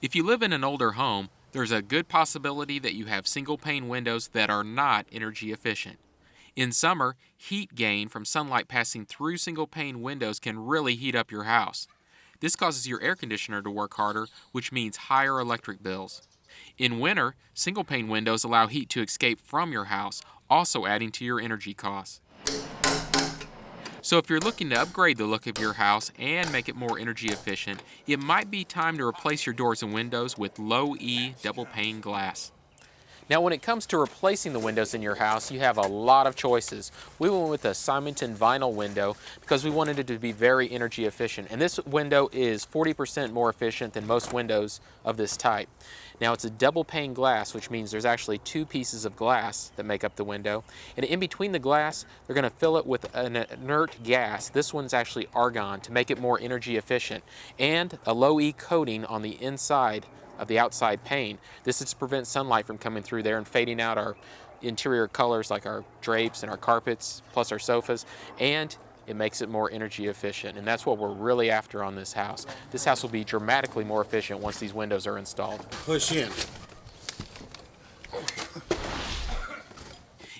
If you live in an older home, there's a good possibility that you have single pane windows that are not energy efficient. In summer, heat gain from sunlight passing through single pane windows can really heat up your house. This causes your air conditioner to work harder, which means higher electric bills. In winter, single pane windows allow heat to escape from your house, also adding to your energy costs. So if you're looking to upgrade the look of your house and make it more energy efficient, it might be time to replace your doors and windows with low E double pane glass. Now when it comes to replacing the windows in your house, you have a lot of choices. We went with a Simonton vinyl window because we wanted it to be very energy efficient. And this window is 40% more efficient than most windows of this type. Now it's a double pane glass, which means there's actually two pieces of glass that make up the window. And in between the glass, they're going to fill it with an inert gas. This one's actually argon to make it more energy efficient. And a low E coating on the inside of the outside pane. This is to prevent sunlight from coming through there and fading out our interior colors like our drapes and our carpets, plus our sofas, and it makes it more energy efficient. And that's what we're really after on this house. This house will be dramatically more efficient once these windows are installed. Push in.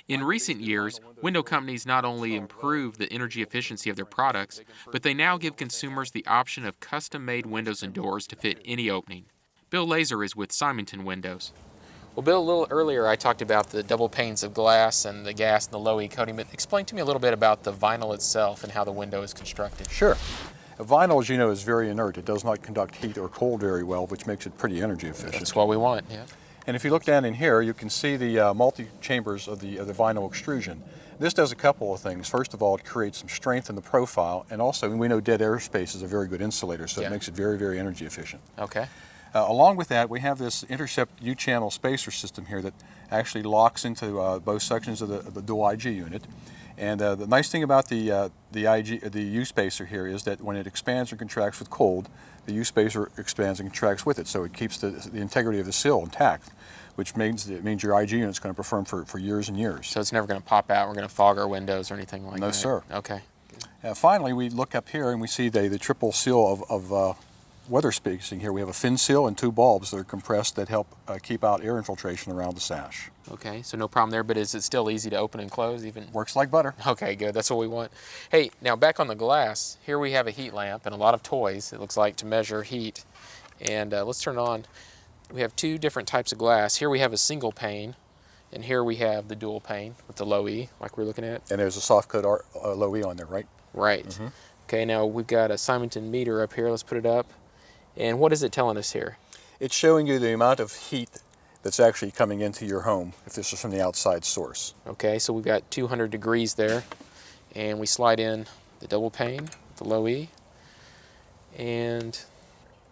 In recent years, window companies not only improve the energy efficiency of their products, but they now give consumers the option of custom-made windows and doors to fit any opening. Bill Laser is with Simonton Windows. Well, Bill, a little earlier I talked about the double panes of glass and the gas and the low E coating, but explain to me a little bit about the vinyl itself and how the window is constructed. Sure. Vinyl, as you know, is very inert. It does not conduct heat or cold very well, which makes it pretty energy efficient. That's what we want, yeah. And if you look down in here, you can see the multi-chambers of the vinyl extrusion. This does a couple of things. First of all, it creates some strength in the profile, and also we know dead airspace is a very good insulator, so it makes it very, very energy efficient. Okay. Along with that, we have this Intercept U-channel spacer system here that actually locks into both sections of the dual IG unit. And the nice thing about the U-spacer here is that when it expands or contracts with cold, the U-spacer expands and contracts with it, so it keeps the integrity of the sill intact, which means your IG unit is going to perform for years and years. So it's never going to pop out, we're going to fog our windows or anything like that? No, sir. Okay. Finally, we look up here and we see the triple seal of weather spacing here. We have a fin seal and two bulbs that are compressed that help keep out air infiltration around the sash. Okay, so no problem there, but is it still easy to open and close even? Works like butter. Okay, good, that's what we want. Hey, now back on the glass, here we have a heat lamp and a lot of toys, it looks like, to measure heat. And let's turn it on. We have two different types of glass. Here we have a single pane, and here we have the dual pane with the low E, like we're looking at. And there's a soft coat low E on there, right? Right. Mm-hmm. Okay, now we've got a Simonton meter up here. Let's put it up. And what is it telling us here? It's showing you the amount of heat that's actually coming into your home if this is from the outside source. Okay, so we've got 200 degrees there. And we slide in the double pane, the low E, and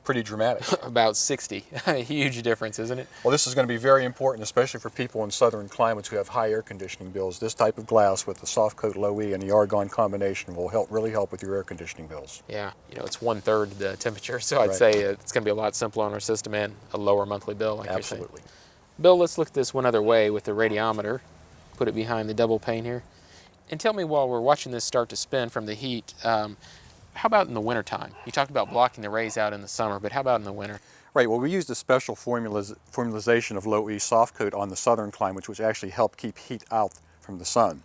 pretty dramatic. About 60. A huge difference, isn't it? Well, this is going to be very important, especially for people in southern climates who have high air conditioning bills. This type of glass with the soft coat low E and the argon combination will really help with your air conditioning bills. Yeah, you know, it's 1/3 the temperature, so I'd say it's going to be a lot simpler on our system and a lower monthly bill, like you're saying. Absolutely. Bill, let's look at this one other way with the radiometer. Put it behind the double pane here. And tell me, while we're watching this start to spin from the heat, how about in the wintertime? You talked about blocking the rays out in the summer, but how about in the winter? Right, well, we used a special formulation of low E soft coat on the southern climates, which actually help keep heat out from the sun.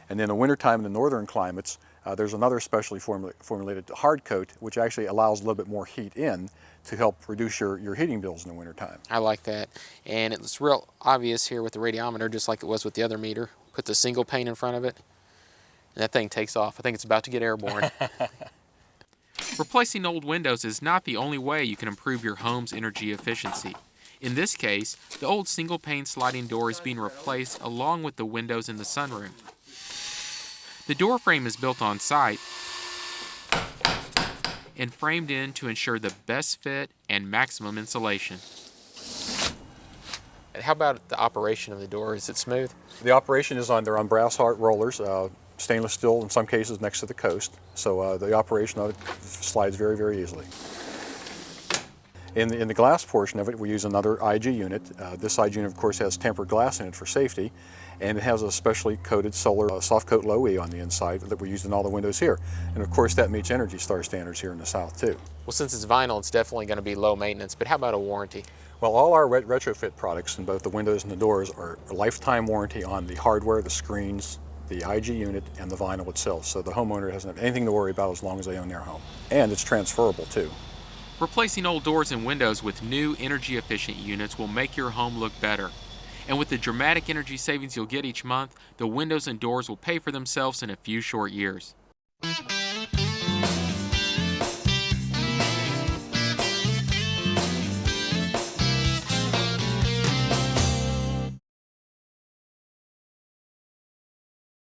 And in the wintertime in the northern climates, there's another specially formulated hard coat, which actually allows a little bit more heat in to help reduce your heating bills in the wintertime. I like that. And it's real obvious here with the radiometer, just like it was with the other meter. Put the single pane in front of it, and that thing takes off. I think it's about to get airborne. Replacing old windows is not the only way you can improve your home's energy efficiency. In this case, the old single pane sliding door is being replaced along with the windows in the sunroom. The door frame is built on site and framed in to ensure the best fit and maximum insulation. How about the operation of the door? Is it smooth? The operation is they're on brass heart rollers, stainless steel in some cases next to the coast, so the operation of it slides very, very easily. In the glass portion of it, we use another IG unit. This IG unit, of course, has tempered glass in it for safety, and it has a specially coated solar soft coat low E on the inside that we use in all the windows here. And of course, that meets Energy Star standards here in the South too. Well, since it's vinyl, it's definitely going to be low maintenance, but how about a warranty? Well, all our retrofit products in both the windows and the doors are a lifetime warranty on the hardware, the screens, the IG unit, and the vinyl itself. So the homeowner doesn't have anything to worry about as long as they own their home. And it's transferable too. Replacing old doors and windows with new energy-efficient units will make your home look better. And with the dramatic energy savings you'll get each month, the windows and doors will pay for themselves in a few short years.